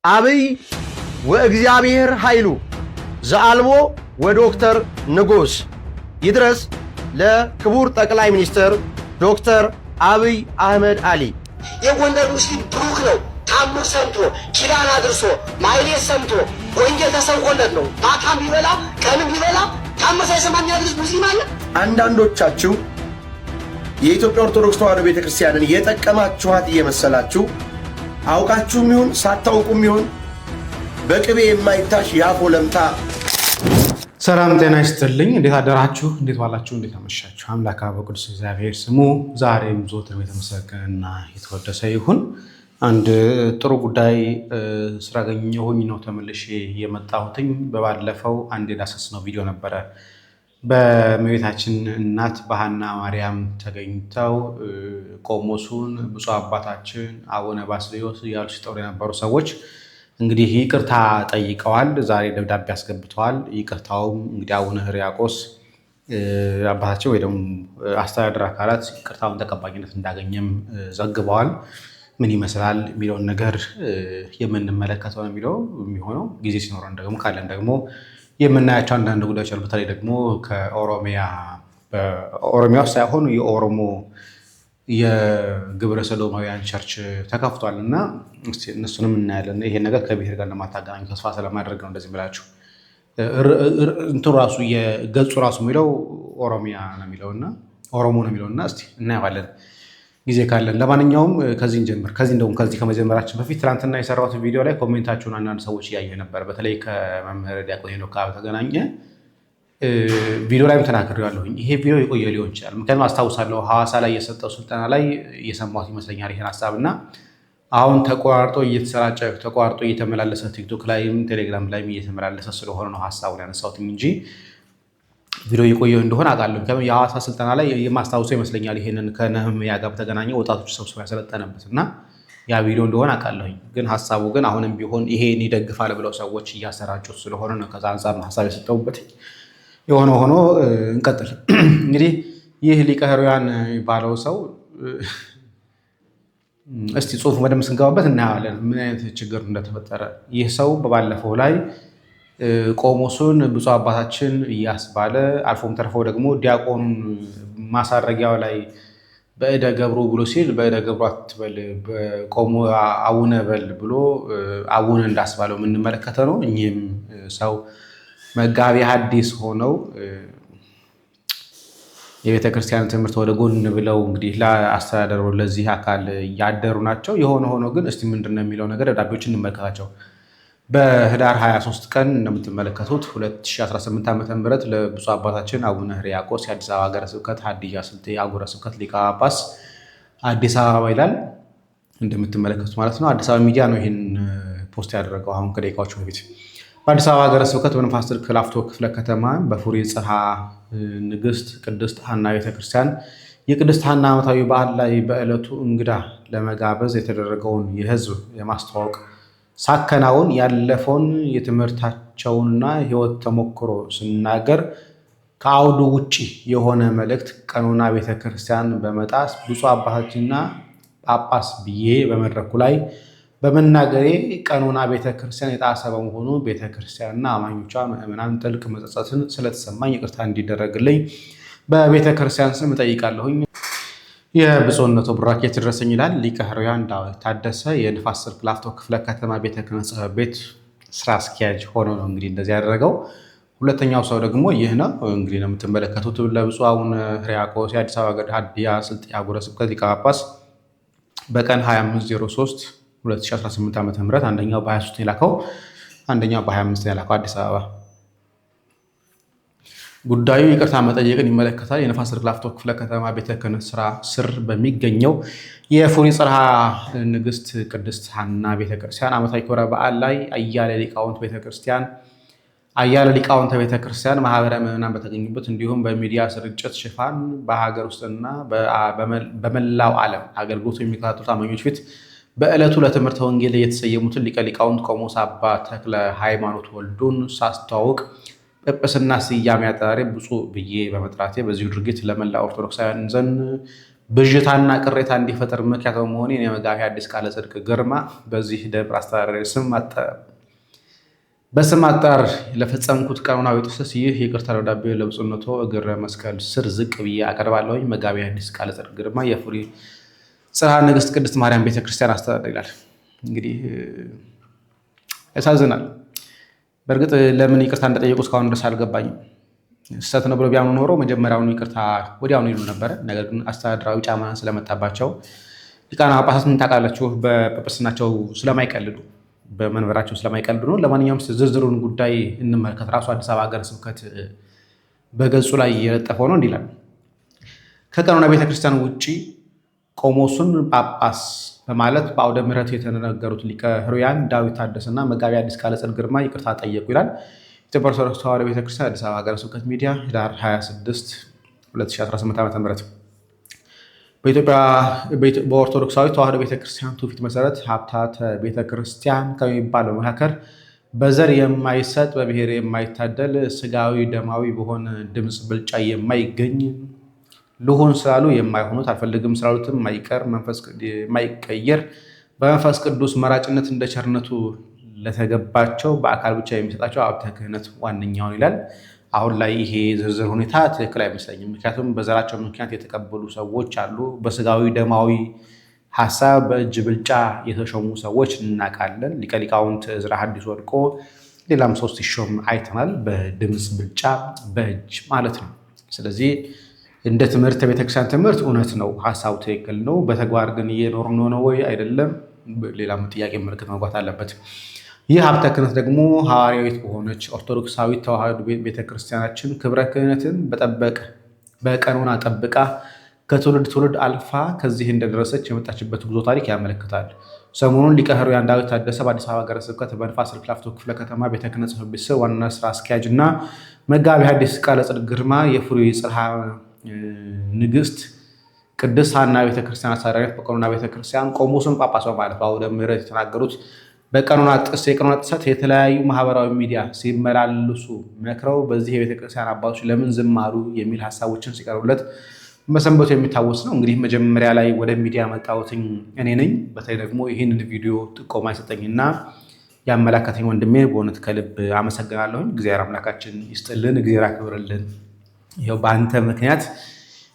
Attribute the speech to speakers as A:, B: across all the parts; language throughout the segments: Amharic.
A: አብይ ወእግዚአብሔር ኃይሉ ዘአልቦ ወዶክተር ንጉስ ይድረስ ለክቡር ጠቅላይ ሚኒስትር ዶክተር አብይ አህመድ አሊ።
B: የጎንደር ሙስሊም ብሩክ ነው። ታምር ሰምቶ ኪዳን አድርሶ ማይሌት ሰምቶ ወንጌል ተሰብኮለት ነው። ማታም ቢበላ ቀንም ቢበላ ታምር ሳይሰማ የሚያድርስ ሙስሊም አለ።
A: አንዳንዶቻችሁ የኢትዮጵያ ኦርቶዶክስ ተዋሕዶ ቤተክርስቲያንን የጠቀማችኋት እየመሰላችሁ አውቃችሁም ይሁን ሳታውቁም ይሁን በቅቤ የማይታሽ ያፎ ለምታ።
C: ሰላም ጤና ይስጥልኝ። እንዴት አደራችሁ? እንዴት ዋላችሁ? እንዴት አመሻችሁ? አምላክ በቅዱስ እግዚአብሔር ስሙ ዛሬም ዘወትር የተመሰገነና የተወደሰ ይሁን። አንድ ጥሩ ጉዳይ ስላገኘሁኝ ነው ተመልሼ የመጣሁትኝ። በባለፈው አንድ የዳሰስነው ቪዲዮ ነበረ። በእመቤታችን እናት በሐና ማርያም ተገኝተው ቆሞሱን ብፁዕ አባታችን አቡነ ባስልዮስ እያሉ ሲጠሩ የነበሩ ሰዎች እንግዲህ ይቅርታ ጠይቀዋል። ዛሬ ደብዳቤ አስገብተዋል። ይቅርታውም እንግዲህ አቡነ ሕርያቆስ አባታቸው ወይ ደግሞ አስተዳደር አካላት ይቅርታውን ተቀባይነት እንዳገኘም ዘግበዋል። ምን ይመስላል የሚለውን ነገር የምንመለከተው ነው የሚሆነው። ጊዜ ሲኖረን ደግሞ ካለን ደግሞ የምናያቸው አንዳንድ ጉዳዮች አሉ። በተለይ ደግሞ ከኦሮሚያ ውስጥ ሳይሆኑ የኦሮሞ የግብረ ሰዶማውያን ቸርች ተከፍቷል እና እነሱንም እናያለን። ይሄን ነገር ከብሔር ጋር ለማታገናኙ ተስፋ ስለማድረግ ነው እንደዚህ ብላችሁ እንትኑ ራሱ የገጹ ራሱ የሚለው ኦሮሚያ ነው የሚለውና ኦሮሞ ነው የሚለውና እስቲ እናየዋለን ጊዜ ካለን። ለማንኛውም ከዚህ እንጀምር። ከዚህ ከመጀመራችን በፊት ትናንትና የሰራሁት ቪዲዮ ላይ ኮሜንታችሁን አንዳንድ ሰዎች እያየ ነበር። በተለይ ከመምህር ዲያቆን ሄኖክ ጋር በተገናኘ ቪዲዮ ላይም ተናግሬያለሁኝ። ይሄ ቪዲዮ የቆየ ሊሆን ይችላል። ምክንያቱም አስታውሳለሁ ሐዋሳ ላይ የሰጠው ስልጠና ላይ እየሰማሁት ይመስለኛል ይሄን ሀሳብ እና አሁን ተቋርጦ እየተሰራጨ ተቋርጦ እየተመላለሰ ቲክቶክ ላይም ቴሌግራም ላይም እየተመላለሰ ስለሆነ ነው ሀሳቡን ያነሳሁት እንጂ ቪዲዮ የቆየው እንደሆነ አውቃለሁ። ምክንያቱም የሐዋሳ ስልጠና ላይ የማስታውሰው ይመስለኛል ይሄንን ከነህምያ ጋር በተገናኘ ወጣቶች ሰብስቦ ያሰለጠነበት እና ያ ቪዲዮ እንደሆነ አውቃለሁኝ። ግን ሀሳቡ ግን አሁንም ቢሆን ይሄን ይደግፋል ብለው ሰዎች እያሰራጩት ስለሆነ ነው ከዛ አንጻር ሀሳብ የሰጠሁበት። የሆነ ሆኖ እንቀጥል። እንግዲህ ይህ ሊቀ ሕሩያን የሚባለው ሰው እስቲ ጽሁፉ በደንብ ስንገባበት እናያለን ምን አይነት ችግር እንደተፈጠረ። ይህ ሰው በባለፈው ላይ ቆሞሱን ብፁዕ አባታችን እያስባለ አልፎም ተርፈው ደግሞ ዲያቆኑን ማሳረጊያው ላይ በእደ ገብሩ ብሎ ሲል በእደ ገብሩ አትበል ቆሞ አቡነ በል ብሎ አቡነ እንዳስባለው የምንመለከተ ነው። እኚህም ሰው መጋቢ ሐዲስ ሆነው የቤተ ክርስቲያን ትምህርት ወደ ጎን ብለው እንግዲህ ለአስተዳደሩ ለዚህ አካል እያደሩ ናቸው። የሆነ ሆኖ ግን እስቲ ምንድነው የሚለው ነገር ደብዳቤዎችን እንመለከታቸው። በህዳር 23 ቀን እንደምትመለከቱት 2018 ዓ.ም ለብፁዕ አባታችን አቡነ ሕርያቆስ የአዲስ አበባ ሀገረ ስብከት ሀዲያ ስልጤ አህጉረ ስብከት ሊቀ ጳጳስ አዲስ አበባ ይላል እንደምትመለከቱት ማለት ነው። አዲስ አበባ ሚዲያ ነው ይህን ፖስት ያደረገው አሁን ከደቂቃዎች በፊት። በአዲስ አበባ ሀገረ ስብከት በንፋስ ስልክ ላፍቶ ክፍለ ከተማ በፉሪ ጽርሐ ንግሥት ቅድስት ሐና ቤተክርስቲያን የቅድስት ሐና ዓመታዊ በዓል ላይ በዕለቱ እንግዳ ለመጋበዝ የተደረገውን የህዝብ የማስተዋወቅ ሳከናውን ያለፈውን የትምህርታቸውንና ህይወት ተሞክሮ ስናገር ከአውዱ ውጪ የሆነ መልእክት ቀኖና ቤተክርስቲያን በመጣስ ብፁዕ አባታችንና ጳጳስ ብዬ በመድረኩ ላይ በመናገሬ ቀኖና ቤተክርስቲያን የጣሰ በመሆኑ ቤተክርስቲያንና አማኞቿ ምዕመናን ጥልቅ መጸጸትን ስለተሰማኝ ይቅርታ እንዲደረግልኝ በቤተክርስቲያን ስም እጠይቃለሁኝ። የብፁዕነቱ ቡራኬ ይድረሰኝ ይላል ሊቀ ሕሩያን ዳዊት ታደሰ የንፋስ ስልክ ላፍቶ ክፍለ ከተማ ቤተ ክህነት ጽሕፈት ቤት ስራ አስኪያጅ ሆኖ ነው እንግዲህ እንደዚህ ያደረገው። ሁለተኛው ሰው ደግሞ ይህ ነው እንግዲህ ነው የምትመለከቱት። ለብፁዕ አቡነ ሕርያቆስ የአዲስ አበባ ሀዲያ ስልጤ አህጉረ ስብከት ሊቀ ጳጳስ በቀን 25/03/2018 ዓ.ም አንደኛው በ23 የላከው አንደኛው በ25 የላከው አዲስ አበባ ጉዳዩ ይቅርታ መጠየቅን ይመለከታል። የንፋስ ስልክ ላፍቶ ክፍለ ከተማ ቤተ ክህነት ስራ ስር በሚገኘው የፉሪ ጽርሐ ንግሥት ቅድስት ሐና ቤተክርስቲያን ዓመታዊ ክብረ በዓል ላይ አያሌ ሊቃውንተ ቤተክርስቲያን ማህበረ ምዕመናን በተገኙበት እንዲሁም በሚዲያ ስርጭት ሽፋን በሀገር ውስጥና በመላው ዓለም አገልግሎት የሚከታተሉ አማኞች ፊት በዕለቱ ለትምህርተ ወንጌል የተሰየሙትን ሊቀ ሊቃውንት ቆሞስ አባ ተክለ ሃይማኖት ወልዱን ሳስተዋውቅ ጵጵስና ስያሜ አጠራሪ ብፁዕ ብዬ በመጥራቴ በዚሁ ድርጊት ለመላ ኦርቶዶክሳውያን ዘንድ ብዥታና ቅሬታ እንዲፈጠር ምክንያት በመሆኔ የመጋቢ ሐዲስ ቃለ ጽድቅ ግርማ በዚህ ደብር አስተዳዳሪ በስም አጠራር ለፈጸምኩት ቀኖናዊ ጥሰት ይህ ይቅርታ ደብዳቤ ለብፁዕነቶ እግረ መስቀል ስር ዝቅ ብዬ አቀርባለሁኝ። መጋቢ ሐዲስ ቃለ ጽድቅ ግርማ የፉሪ ጽርሐ ንግሥት ቅድስት ማርያም ቤተክርስቲያን አስተዳዳሪ ይላል። እንግዲህ ያሳዝናል። በእርግጥ ለምን ይቅርታ እንደጠየቁ እስካሁን ድረስ አልገባኝም። ስህተት ነው ብሎ ቢያምኑ ኖሮ መጀመሪያውኑ ይቅርታ ወዲያውኑ ይሉ ነበረ። ነገር ግን አስተዳደራዊ ጫና ስለመጣባቸው ሊቃነ ጳጳሳት ምን ታውቃላችሁ፣ በጵጵስናቸው ስለማይቀልዱ በመንበራቸው ስለማይቀልዱ ነው። ለማንኛውም ዝርዝሩን ጉዳይ እንመልከት። ራሱ አዲስ አበባ ሀገረ ስብከት በገጹ ላይ የለጠፈው ነው። እንዲህ ይላል። ከቀኖና ቤተክርስቲያን ውጭ ቆሞሱን ጳጳስ በማለት በአውደ ምሕረት የተነገሩት ሊቀ ሕሩያን ዳዊት ታደሰና መጋቢ ሐዲስ ቃለ ጽድቅ ግርማ ይቅርታ ጠየቁ ይላል። ኢትዮጵያ ኦርቶዶክስ ተዋሕዶ ቤተክርስቲያን አዲስ አበባ ሀገረ ስብከት ሚዲያ ህዳር 26 2018 ዓ.ም በኢትዮጵያ በኦርቶዶክሳዊ ተዋሕዶ ቤተክርስቲያን ትውፊት መሰረት ሀብታተ ቤተክርስቲያን ከሚባለው መካከል በዘር የማይሰጥ በብሔር የማይታደል ስጋዊ ደማዊ በሆነ ድምፅ ብልጫ የማይገኝ ልሆን ስላሉ የማይሆኑት አልፈልግም ስላሉትም የማይቀየር በመንፈስ ቅዱስ መራጭነት እንደ ቸርነቱ ለተገባቸው በአካል ብቻ የሚሰጣቸው ሀብተ ክህነት ዋነኛውን ይላል። አሁን ላይ ይሄ ዝርዝር ሁኔታ ትክክል አይመስለኝም። ምክንያቱም በዘራቸው ምክንያት የተቀበሉ ሰዎች አሉ። በስጋዊ ደማዊ ሀሳብ በእጅ ብልጫ የተሾሙ ሰዎች እናውቃለን። ሊቀ ሊቃውንት ዕዝራ ሐዲስ ወድቆ ሌላም ሰው ሲሾም አይተናል። በድምፅ ብልጫ በእጅ ማለት ነው። ስለዚህ እንደ ትምህርት ቤተክርስቲያን ትምህርት እውነት ነው፣ ሀሳቡ ትክክል ነው። በተግባር ግን እየኖርን ነው ወይ አይደለም፣ ሌላም ጥያቄ ምልክት መግባት አለበት። ይህ ሀብተ ክህነት ደግሞ ሐዋርያዊት በሆነች ኦርቶዶክሳዊት ተዋሕዶ ቤተክርስቲያናችን ክብረ ክህነትን በቀኖና ጠብቃ ከትውልድ ትውልድ አልፋ ከዚህ እንደደረሰች የመጣችበት ጉዞ ታሪክ ያመለክታል። ሰሞኑን ሊቀ ሕሩያን ዳዊት ታደሰ በአዲስ አበባ ሀገረ ስብከት በንፋስ ስልክ ላፍቶ ክፍለ ከተማ ቤተ ክህነት ጽሕፈት ቤት ስር ዋና ስራ አስኪያጅ እና መጋቢ ሐዲስ ቃለ ጽድቅ ግርማ የፉሪ ጽርሐ ንግሥት ቅድስት ሐና ቤተክርስቲያን አስተዳዳሪነት በቀኖና ቤተክርስቲያን ቆሞስን ጳጳስ በማለት በአውደ ምሕረት የተናገሩት የቀኖና ጥሰት የተለያዩ ማህበራዊ ሚዲያ ሲመላለሱ መክረው በዚህ የቤተክርስቲያን አባቶች ለምን ዝም አሉ የሚል ሀሳቦችን ሲቀርቡለት መሰንበቱ የሚታወስ ነው። እንግዲህ መጀመሪያ ላይ ወደ ሚዲያ መጣሁትኝ እኔ ነኝ። በተለይ ደግሞ ይህንን ቪዲዮ ጥቆማ ይሰጠኝና ያመላከተኝ ወንድሜ በእውነት ከልብ አመሰግናለሁኝ። እግዚአብሔር አምላካችን ይስጥልን፣ እግዚአብሔር አክብርልን። ይኸው በአንተ ምክንያት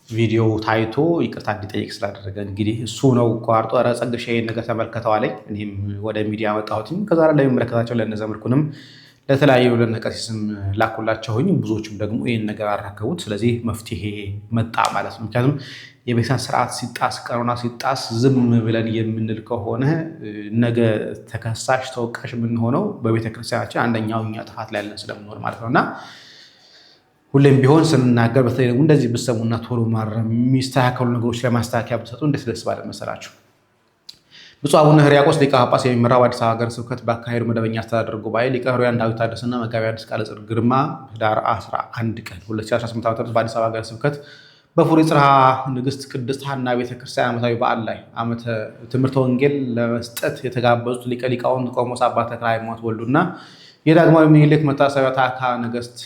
C: ቪዲዮ ታይቶ ይቅርታ እንዲጠይቅ ስላደረገ እንግዲህ እሱ ነው ቋርጦ ኧረ ጸግሼ ይህን ነገር ተመልከተው አለኝ። እኔም ወደ ሚዲያ መጣሁትኝ። ከዛ ላይ የሚመለከታቸው ለነዘመድኩንም ለተለያዩ ለነቀሲስም ላኩላቸውኝ። ብዙዎችም ደግሞ ይህን ነገር አራከቡት። ስለዚህ መፍትሄ መጣ ማለት ነው። ምክንያቱም የቤተክርስቲያን ስርዓት ሲጣስ፣ ቀኖና ሲጣስ ዝም ብለን የምንል ከሆነ ነገ ተከሳሽ ተወቃሽ የምንሆነው በቤተክርስቲያናችን አንደኛው እኛ ጥፋት ላይ ያለን ስለምንሆን ማለት ነው እና ሁሌም ቢሆን ስንናገር በተለይ ደግሞ እንደዚህ ብትሰሙና ቶሎ ማረም የሚስተካከሉ ነገሮች ለማስተካከያ ብትሰጡ እንዴት ደስ ባለ መሰላችሁ። ብፁዕ አቡነ ሕርያቆስ ሊቀ ጳጳስ የሚመራው አዲስ አበባ ሀገረ ስብከት ባካሄዱ መደበኛ አስተዳደር ጉባኤ ሊቀ ሕሩያን ዳዊት ታደሰና መጋቢ ሐዲስ ቃለ ጽድቅ ግርማ ህዳር 11 ቀን 2018 ዓ.ም በአዲስ አበባ ሀገረ ስብከት በፉሪ ጽርሐ ንግሥት ቅድስት ሐና ቤተክርስቲያን ዓመታዊ በዓል ላይ ዓመተ ትምህርተ ወንጌል ለመስጠት የተጋበዙት ሊቀ ሊቃውንት ቆሞስ አባ ተክለ ሃይማኖት ወልዱና የዳግማዊ ምኒልክ መታሰቢያ ታዕካ ነገሥት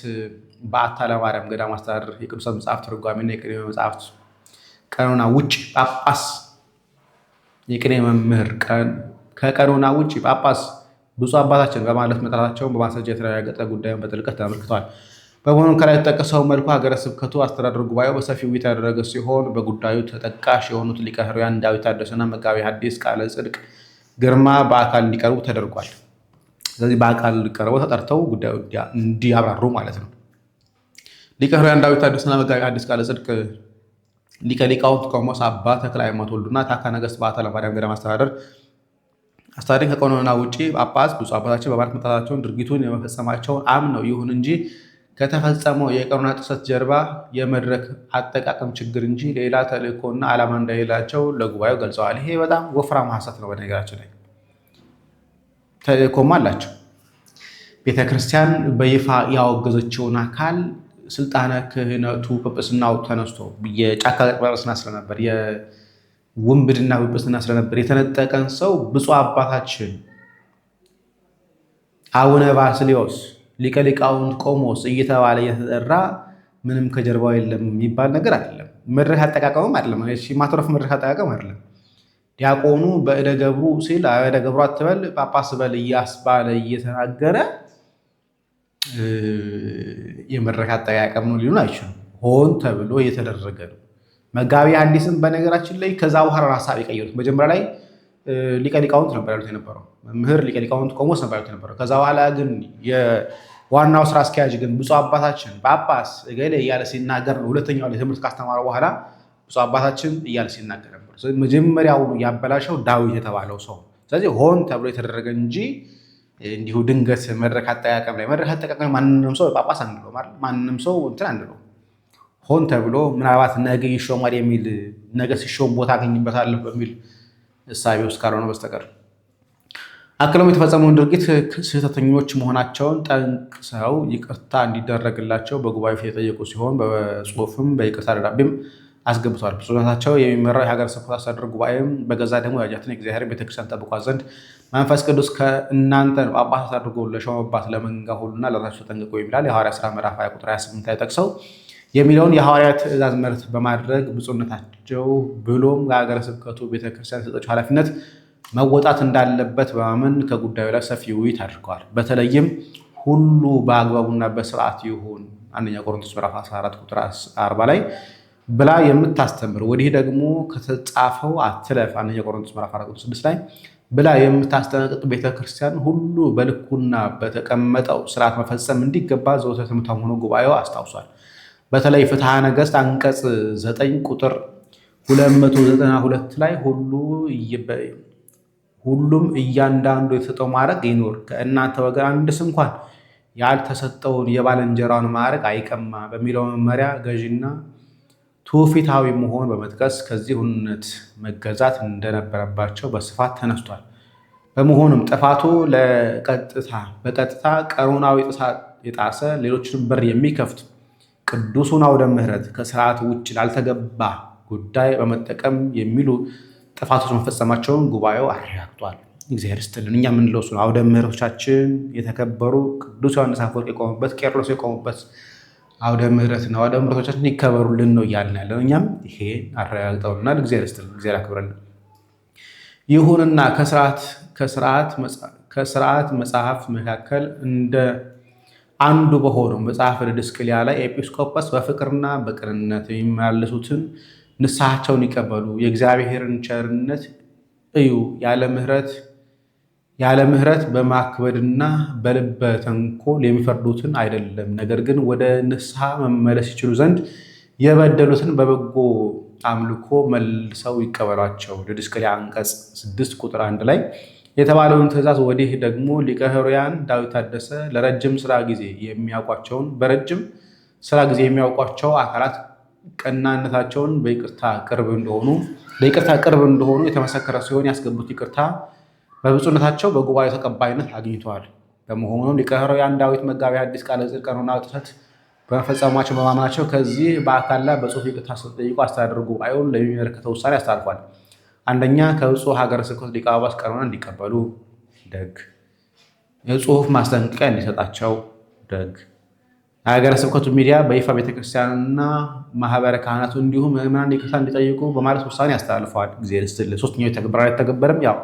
C: በዓታ ለማርያም ገዳም አስተዳደር የቅዱሳት መጽሐፍ ትርጓሜና የቅኔ መጽሐፍት ቀኖና ውጭ ጳጳስ የቅኔ መምህር ከቀኖና ውጭ ጳጳስ ብፁዕ አባታችን በማለት መጥራታቸውን በማስረጃ የተረጋገጠ ጉዳዩን በጥልቀት ተመልክቷል። በመሆኑም ከላይ የተጠቀሰው መልኩ ሀገረ ስብከቱ አስተዳደር ጉባኤው በሰፊው ውይይት ያደረገ ሲሆን በጉዳዩ ተጠቃሽ የሆኑት ሊቀ ሕሩያን ዳዊት ታደሰና መጋቢ ሐዲስ ቃለ ጽድቅ ግርማ በአካል እንዲቀርቡ ተደርጓል። ስለዚህ በአካል ቀርበው ተጠርተው ጉዳዩ እንዲያብራሩ ማለት ነው። ሊቀ ሕሩያን ዳዊት ታደሰና መጋቢ ሐዲስ ቃለ ጽድቅ ሊቀ ሊቃውንት ቆሞስ አባ ተክለ ሃይማኖት ወልዱና ታዕካ ነገሥት በዓታ ለማርያም ገዳም አስተዳደር ከቀኖና ውጭ ጳጳስ ብፁዕ አባታችን በማለት መጣታቸውን ድርጊቱን የመፈጸማቸውን አምነው ይሁን እንጂ ከተፈጸመው የቀኖና ጥሰት ጀርባ የመድረክ አጠቃቀም ችግር እንጂ ሌላ ተልእኮና ዓላማ እንደሌላቸው ለጉባኤው ገልጸዋል። ይሄ በጣም ወፍራም ሐሰት ነው። በነገራችን ላይ ተልእኮም አላቸው። ቤተክርስቲያን በይፋ ያወገዘችውን አካል ስልጣነ ክህነቱ ጵጵስናው ተነስቶ የጫካ ጵጵስና ስለነበር የውንብድና ጵጵስና ስለነበር የተነጠቀን ሰው ብፁዕ አባታችን አቡነ ባስልዮስ ሊቀ ሊቃውንት ቆሞስ እየተባለ እየተጠራ ምንም ከጀርባው የለም የሚባል ነገር አይደለም። መድረክ አጠቃቀምም አይደለም። ማትረፍ መድረክ አጠቃቀም አይደለም። ዲያቆኑ በእደ ገብሩ ሲል እደ ገብሩ አትበል ጳጳስ በል እያስባለ እየተናገረ የመድረክ አጠቃቀም ነው ሊሉን አይችሉም። ሆን ተብሎ እየተደረገ ነው። መጋቢ ሐዲስም በነገራችን ላይ ከዛ በኋላ ሀሳብ የቀየሩት መጀመሪያ ላይ ሊቀ ሊቃውንት ነበር ያሉት የነበረው መምህር ሊቀ ሊቃውንት ቆሞስ ነበር ያሉት የነበረው። ከዛ በኋላ ግን የዋናው ስራ አስኪያጅ ግን ብፁዕ አባታችን ጳጳስ እገሌ እያለ ሲናገር ነው። ሁለተኛው ላይ ትምህርት ካስተማረ በኋላ ብፁዕ አባታችን እያለ ሲናገር ነበር። መጀመሪያውኑ ያበላሸው ዳዊት የተባለው ሰው። ስለዚህ ሆን ተብሎ የተደረገ እንጂ እንዲሁ ድንገት መድረክ አጠቃቀም ላይ መድረክ አጠቃቀም ማንንም ሰው ጳጳስ አንለው ማለት ማንንም ሰው እንትን አንለው። ሆን ተብሎ ምናልባት ነገ ይሾማል የሚል ነገ ሲሾም ቦታ አገኝበታለሁ በሚል እሳቤ ውስጥ ካልሆነ በስተቀር አክለውም የተፈጸመውን ድርጊት ስህተተኞች መሆናቸውን ጠንቅሰው ይቅርታ እንዲደረግላቸው በጉባኤው ፊት የጠየቁ ሲሆን በጽሁፍም በይቅርታ ደብዳቤም አስገብተዋል። ብፁዕነታቸው የሚመራው የሀገረ ስብከት አስተዳደር ጉባኤም በገዛ ደግሞ ያጃትን የእግዚአብሔር ቤተክርስቲያን ጠብቋት ዘንድ መንፈስ ቅዱስ ከእናንተ ጳጳሳት አድርጎ ለሾመባት ለመንጋ ሁሉና ለራሳቸው ተጠንቅቁ የሚላል የሐዋርያት ሥራ ምዕራፍ 20 ቁጥር 28 ላይ ጠቅሰው የሚለውን የሐዋርያት ትእዛዝ መርህ በማድረግ ብፁዕነታቸው ብሎም የሀገረ ስብከቱ ቤተክርስቲያን የሰጠችው ኃላፊነት መወጣት እንዳለበት በማመን ከጉዳዩ ላይ ሰፊ ውይይት አድርገዋል። በተለይም ሁሉ በአግባቡና በስርዓት ይሁን አንደኛ ቆሮንቶስ ምዕራፍ 14 ቁጥር 40 ላይ ብላ የምታስተምር ወዲህ ደግሞ ከተጻፈው አትለፍ አንደኛ ቆሮንቶስ ምዕራፍ 4 ቁጥር 6 ላይ ብላ የምታስጠነቅቅ ቤተክርስቲያን ሁሉ በልኩና በተቀመጠው ስርዓት መፈጸም እንዲገባ ዘወትር ትምህርታም ሆኖ ጉባኤው አስታውሷል። በተለይ ፍትሐ ነገሥት አንቀጽ 9 ቁጥር 292 ላይ ሁሉም እያንዳንዱ የተሰጠው ማዕረግ ይኖር፣ ከእናንተ ወገን አንድስ እንኳን ያልተሰጠውን የባልንጀራውን ማዕረግ አይቀማ በሚለው መመሪያ ገዢና ትውፊታዊ መሆን በመጥቀስ ከዚህ እውነት መገዛት እንደነበረባቸው በስፋት ተነስቷል። በመሆኑም ጥፋቱ በቀጥታ ቀኖናዊ ጥሰት የጣሰ ሌሎችን በር የሚከፍት ቅዱሱን አውደ ምሕረት ከስርዓት ውጭ ላልተገባ ጉዳይ በመጠቀም የሚሉ ጥፋቶች መፈጸማቸውን ጉባኤው አረጋግጧል። እግዚአብሔር ይስጥልን። እኛ የምንለው እሱ ነው። አውደ ምሕረቶቻችን የተከበሩ ቅዱስ ዮሐንስ አፈወርቅ የቆሙበት፣ ቄርሎስ የቆሙበት አውደ ምሕረት ነው። አውደ ምሕረቶቻችን ይከበሩልን ነው እያልን ያለን። እኛም ይሄ አረጋግጠውልናል። እግዚአብሔር ይስጥልን፣ እግዚአብሔር ያክብረልን። ይሁንና ከስርዓት መጽሐፍ መካከል እንደ አንዱ በሆነው መጽሐፈ ዲድስቅልያ ላይ ኤጲስቆጶስ በፍቅርና በቅንነት የሚመላለሱትን ንስሐቸውን ይቀበሉ፣ የእግዚአብሔርን ቸርነት እዩ፣ ያለ ምሕረት በማክበድና በልበ ተንኮል የሚፈርዱትን አይደለም፣ ነገር ግን ወደ ንስሐ መመለስ ይችሉ ዘንድ የበደሉትን በበጎ አምልኮ መልሰው ይቀበሏቸው። ዲድስቅልያ አንቀጽ 6 ቁጥር 1 ላይ የተባለውን ትእዛዝ ወዲህ ደግሞ ሊቀ ኅሩያን ዳዊት ታደሰ ለረጅም ስራ ጊዜ የሚያውቋቸው አካላት ቀናነታቸውን በይቅርታ ቅርብ እንደሆኑ የተመሰከረ ሲሆን ያስገቡት ይቅርታ በብፁዕነታቸው በጉባኤው ተቀባይነት አግኝተዋል። በመሆኑም ሊቀ ኅሩያን ዳዊት መጋቢ ሐዲስ ቃለ ጽድቅ ቀኖናዊ ጥሰት በመፈጸማቸው በማመናቸው ከዚህ በአካልና በጽሁፍ ይቅርታ ስለጠየቁ አስተዳደር ጉባኤውን ለሚመለከተው ውሳኔ አስተላልፏል። አንደኛ ከብፁዕ ሀገረ ስብከት ሊቀ ጳጳስ ቀኖና እንዲቀበሉ፣ ደግ የጽሁፍ ማስጠንቀቂያ እንዲሰጣቸው፣ ደግ ሀገረ ስብከቱ ሚዲያ በይፋ ቤተክርስቲያንና ማህበረ ካህናቱ እንዲሁም ምዕመናን ይቅርታ እንዲጠይቁ በማለት ውሳኔ ያስተላልፈዋል። እግዚአብሔር ይስጥልን። ሶስተኛው የተግባር አይተገበርም፣ ያው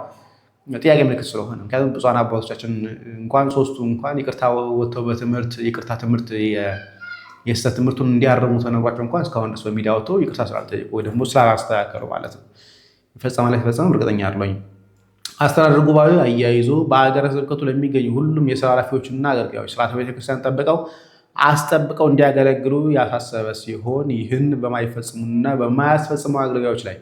C: ጥያቄ ምልክት ስለሆነ ምክንያቱም ብፁዓን አባቶቻችን እንኳን ሶስቱ እንኳን ይቅርታ ወጥተው ይቅርታ ትምህርት የስህተት ትምህርቱን እንዲያርሙ ተነግሯቸው እንኳን እስካሁን ድረስ በሚዲያ ወጥተው ይቅርታ ስላልጠየቁ ወይ ደግሞ ስላላስተካከሉ ማለት ነው ይፈጸማል አይፈጸምም እርግጠኛ አይደለሁም። አስተዳደር ጉባኤው አያይዞ በሀገረ ስብከቱ ለሚገኙ ሁሉም የስራ ኃላፊዎችና አገልጋዮች ስርዓተ ቤተክርስቲያን አስጠብቀው እንዲያገለግሉ ያሳሰበ ሲሆን ይህን በማይፈጽሙና በማያስፈጽሙ አገልጋዮች ላይ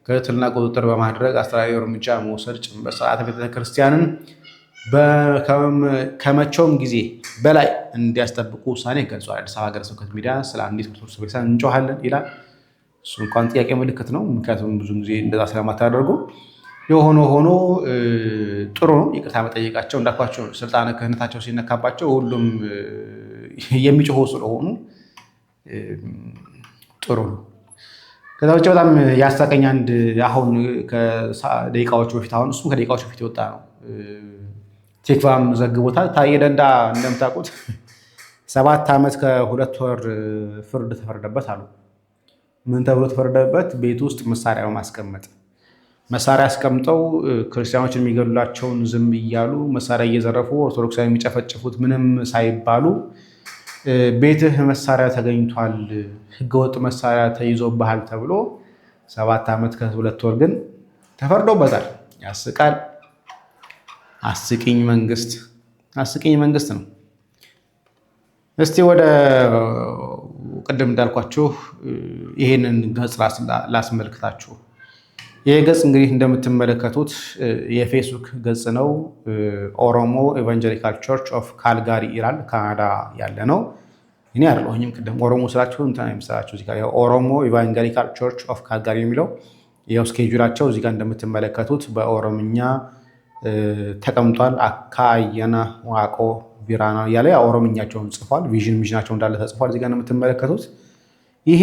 C: ክትትልና ቁጥጥር በማድረግ አስተዳደራዊ እርምጃ መውሰድ ጭምር ስርዓተ ቤተክርስቲያንን ከመቼውም ጊዜ በላይ እንዲያስጠብቁ ውሳኔ ገልጿል። አዲስ አበባ ሀገረ ስብከት ሚዲያ ስለ አንዲት ኦርቶዶክስ ቤተክርስቲያን እንጮሃለን ይላል። እሱ እንኳን ጥያቄ ምልክት ነው፣ ምክንያቱም ብዙ ጊዜ እንደዛ ስለማታደርጉ። የሆነ ሆኖ ጥሩ ነው ይቅርታ መጠየቃቸው። እንዳኳቸው ስልጣነ ክህነታቸው ሲነካባቸው ሁሉም የሚጮሁ ስለሆኑ ጥሩ ነው። ከዛ ውጭ በጣም ያሳቀኝ አንድ አሁን ከደቂቃዎች በፊት እሱም ከደቂቃዎች በፊት የወጣ ነው። ቴክቫም ዘግቦታል። ታዬ ደንዳ እንደምታውቁት 7 ዓመት ከ2 ወር ፍርድ ተፈረደበት አሉ። ምን ተብሎ ተፈረደበት? ቤት ውስጥ መሳሪያ በማስቀመጥ መሳሪያ አስቀምጠው ክርስቲያኖችን የሚገድሏቸውን ዝም እያሉ መሳሪያ እየዘረፉ ኦርቶዶክሳዊ የሚጨፈጭፉት ምንም ሳይባሉ ቤትህ መሳሪያ ተገኝቷል፣ ህገወጥ መሳሪያ ተይዞብሃል ተብሎ 7 ዓመት ከ2 ወር ግን ተፈርዶበታል። ያስቃል። አስቂኝ መንግስት ነው። እስቲ ወደ ቅድም እንዳልኳችሁ ይሄንን ገጽ ላስመልክታችሁ። ይሄ ገጽ እንግዲህ እንደምትመለከቱት የፌስቡክ ገጽ ነው። ኦሮሞ ኤቫንጀሊካል ቸርች ኦፍ ካልጋሪ ይላል። ካናዳ ያለ ነው። እኔ አይደለሁኝም ቅድም ኦሮሞ ስላችሁ እንትን አይመስላችሁ። እዚህ ጋር ኦሮሞ ኤቫንጀሊካል ቸርች ኦፍ ካልጋሪ የሚለው ያው ስኬጁላቸው እዚህ ጋር እንደምትመለከቱት በኦሮምኛ ተቀምጧል። አካ አየና ዋቆ ቢራና እያለ ኦሮምኛቸውን ጽፏል። ቪዥናቸው እንዳለ ተጽፏል። እዚህ ጋር እንደምትመለከቱት ይሄ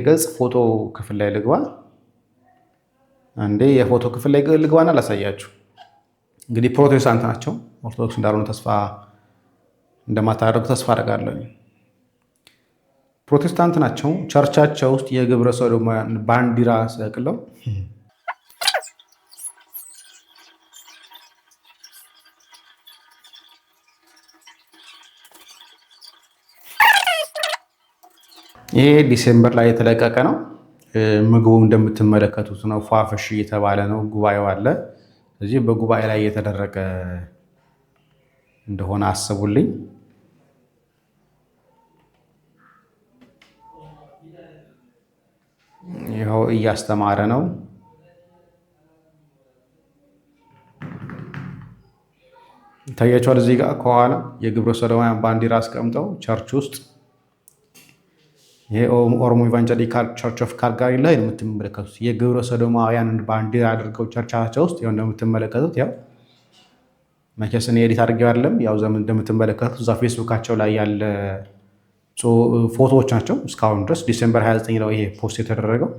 C: ገጽ ፎቶ ክፍል ላይ ልግባ። አንዴ የፎቶ ክፍል ላይ ልግባና ላሳያችሁ። እንግዲህ ፕሮቴስታንት ናቸው። ኦርቶዶክስ እንዳልሆነ እንደማታደርጉ ተስፋ አደርጋለሁ። ፕሮቴስታንት ናቸው። ቸርቻቸው ውስጥ የግብረ ሰዶማውያን ባንዲራ ሰቅለው ይሄ ዲሴምበር ላይ የተለቀቀ ነው። ምግቡ እንደምትመለከቱት ነው። ፏፍሽ እየተባለ ነው። ጉባኤው አለ። ስለዚህ በጉባኤ ላይ የተደረገ እንደሆነ አስቡልኝ። ይኸው እያስተማረ ነው። ይታያቸዋል። እዚህ ጋር ከኋላ የግብረ ሰዶማውያን ባንዲራ አስቀምጠው ቸርች ውስጥ ይሄ ኦሮሞ ኢቫንጀሊካል ቸርች ኦፍ ካልጋሪ ላይ የምትመለከቱት የግብረ ሰዶማውያን ባንዲራ አድርገው ቸርቻቸው ውስጥ ያው እንደምትመለከቱት ያው መቼስ እኔ ኤዲት አድርጌው አይደለም። ያው እንደምትመለከቱት እዛ ፌስቡካቸው ላይ ያለ ፎቶዎች ናቸው። እስካሁን ድረስ ዲሴምበር 29 ነው ይሄ ፖስት የተደረገው።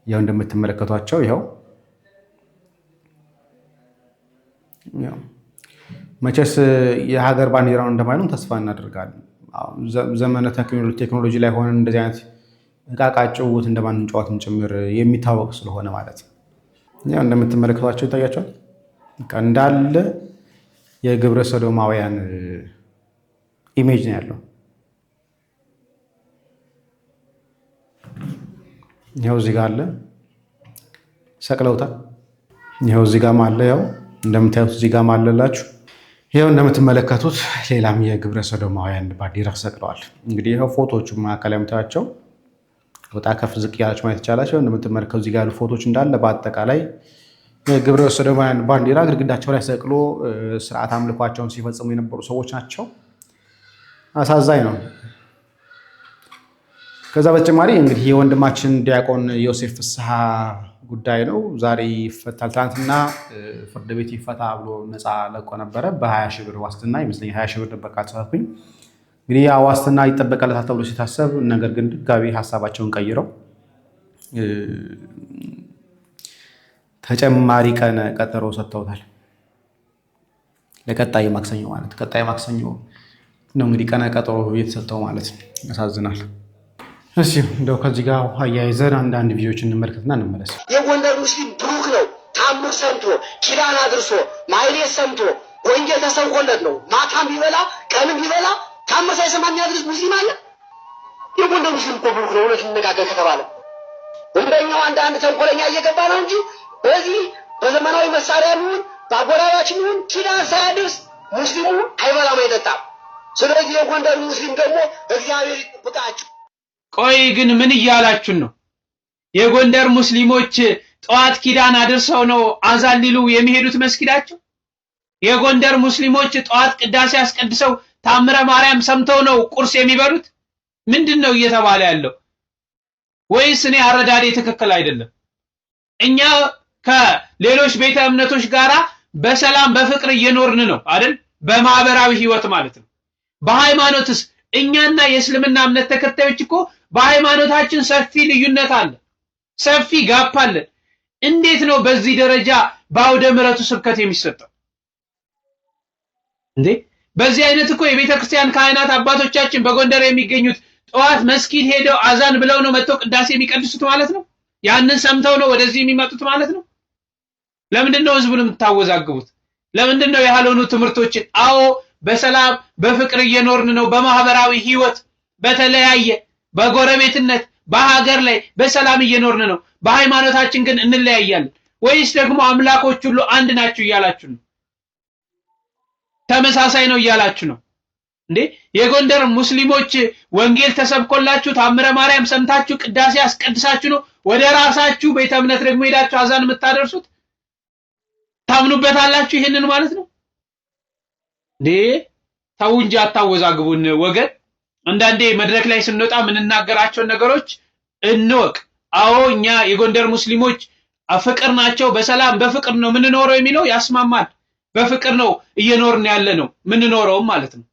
C: ያው እንደምትመለከቷቸው ይኸው መቼስ የሀገር ባንዲራውን እንደማይሉም ተስፋ እናደርጋለን። ዘመነ ቴክኖሎጂ ላይ ሆነን እንደዚህ አይነት እቃቃ ጭውውት እንደማንጫወትም ጭምር የሚታወቅ ስለሆነ ማለት ነው። ያው እንደምትመለከቷቸው ይታያቸዋል። እንዳለ የግብረ ሰዶማውያን ኢሜጅ ነው ያለው። ይኸው እዚህ ጋር አለ፣ ሰቅለውታል። ይኸው እዚህ ጋር አለ። ያው እንደምታዩት እዚህ ጋር አለላችሁ። ይኸው እንደምትመለከቱት ሌላም የግብረ ሰዶማውያን ባንዲራ ሰቅለዋል። እንግዲህ ይኸው ፎቶዎቹ መካከል የምታያቸው ወጣ ከፍ ዝቅ ያላችሁ ማየት ይቻላል። እንደምትመለከቱ እዚህ ጋር ያሉ ፎቶዎች እንዳለ በአጠቃላይ የግብረ ሰዶማውያን ባንዲራ ግድግዳቸው ላይ ሰቅሎ ስርዓት አምልኳቸውን ሲፈጽሙ የነበሩ ሰዎች ናቸው። አሳዛኝ ነው። ከዛ በተጨማሪ እንግዲህ የወንድማችን ዲያቆን ዮሴፍ ፍስሐ ጉዳይ ነው። ዛሬ ይፈታል። ትናንትና ፍርድ ቤት ይፈታ ብሎ ነፃ ለቆ ነበረ በ20 ሺህ ብር ዋስትና ይመስለኛል። 20 ሺህ ብር ነበር ካልተሳሳትኩኝ። እንግዲህ ያ ዋስትና ይጠበቃለታል ተብሎ ሲታሰብ፣ ነገር ግን ድጋሚ ሀሳባቸውን ቀይረው ተጨማሪ ቀን ቀጠሮ ሰጥተውታል። ለቀጣይ ማክሰኞ ማለት ቀጣይ ማክሰኞ ነው እንግዲህ ቀነ ቀጠሮ የተሰጠው ማለት ነው። ያሳዝናል። እሺ እንደው ከዚህ ጋር አያይዘን አንዳንድ ቪዲዮዎች እንመልከትና እንመለስ።
B: የጎንደር ሙስሊም ብሩክ ነው። ታምር ሰምቶ ኪዳን አድርሶ ማይሌት ሰምቶ ወንጌል ተሰብኮለት ነው። ማታም ቢበላ ቀንም ቢበላ ታምር ሳይሰማ የሚያድርስ ሙስሊም አለ? የጎንደር ሙስሊም እኮ ብሩክ ነው። እውነት እንነጋገር ከተባለ እንደኛው አንዳንድ ተንኮለኛ እየገባ ነው እንጂ በዚህ በዘመናዊ መሳሪያ ይሁን በአጎራባች ይሁን ኪዳን ሳያድርስ ሙስሊሙ አይበላም አይጠጣም። ስለዚህ የጎንደር ሙስሊም ደግሞ እግዚአብሔር ይጠብቃችሁ።
D: ቆይ ግን ምን እያላችሁ ነው? የጎንደር ሙስሊሞች ጠዋት ኪዳን አድርሰው ነው አዛን ሊሉ የሚሄዱት መስጊዳቸው? የጎንደር ሙስሊሞች ጠዋት ቅዳሴ አስቀድሰው ታምረ ማርያም ሰምተው ነው ቁርስ የሚበሉት? ምንድነው እየተባለ ያለው? ወይስ እኔ አረዳዴ ትክክል አይደለም? እኛ ከሌሎች ቤተ እምነቶች ጋራ በሰላም በፍቅር እየኖርን ነው አይደል? በማህበራዊ ህይወት ማለት ነው። በሃይማኖትስ እኛና የእስልምና እምነት ተከታዮች እኮ በሃይማኖታችን ሰፊ ልዩነት አለ፣ ሰፊ ጋፕ አለ። እንዴት ነው በዚህ ደረጃ በአውደ ምሕረቱ ስብከት የሚሰጠው እንዴ? በዚህ አይነት እኮ የቤተ ክርስቲያን ካህናት አባቶቻችን በጎንደር የሚገኙት ጠዋት መስጊድ ሄደው አዛን ብለው ነው መጥተው ቅዳሴ የሚቀድሱት ማለት ነው። ያንን ሰምተው ነው ወደዚህ የሚመጡት ማለት ነው። ለምንድን ነው ህዝቡን የምታወዛግቡት? ለምንድን ነው ያልሆኑ ትምህርቶችን? አዎ በሰላም በፍቅር እየኖርን ነው፣ በማህበራዊ ህይወት በተለያየ በጎረቤትነት በሀገር ላይ በሰላም እየኖርን ነው። በሃይማኖታችን ግን እንለያያለን ወይስ ደግሞ አምላኮች ሁሉ አንድ ናቸው እያላችሁ ነው? ተመሳሳይ ነው እያላችሁ ነው እንዴ? የጎንደር ሙስሊሞች ወንጌል ተሰብኮላችሁ ታምረ ማርያም ሰምታችሁ ቅዳሴ አስቀድሳችሁ ነው ወደ ራሳችሁ ቤተ እምነት ደግሞ ሄዳችሁ አዛን የምታደርሱት? ታምኑበታላችሁ ይሄንን ማለት ነው እንዴ? ተው እንጂ አታወዛግቡን ወገን። አንዳንዴ መድረክ ላይ ስንወጣ የምንናገራቸው ነገሮች እንወቅ። አዎ እኛ የጎንደር ሙስሊሞች ፍቅር ናቸው፣ በሰላም በፍቅር ነው የምንኖረው የሚለው ያስማማል። በፍቅር ነው እየኖርን ያለ ነው የምንኖረው ማለት ነው።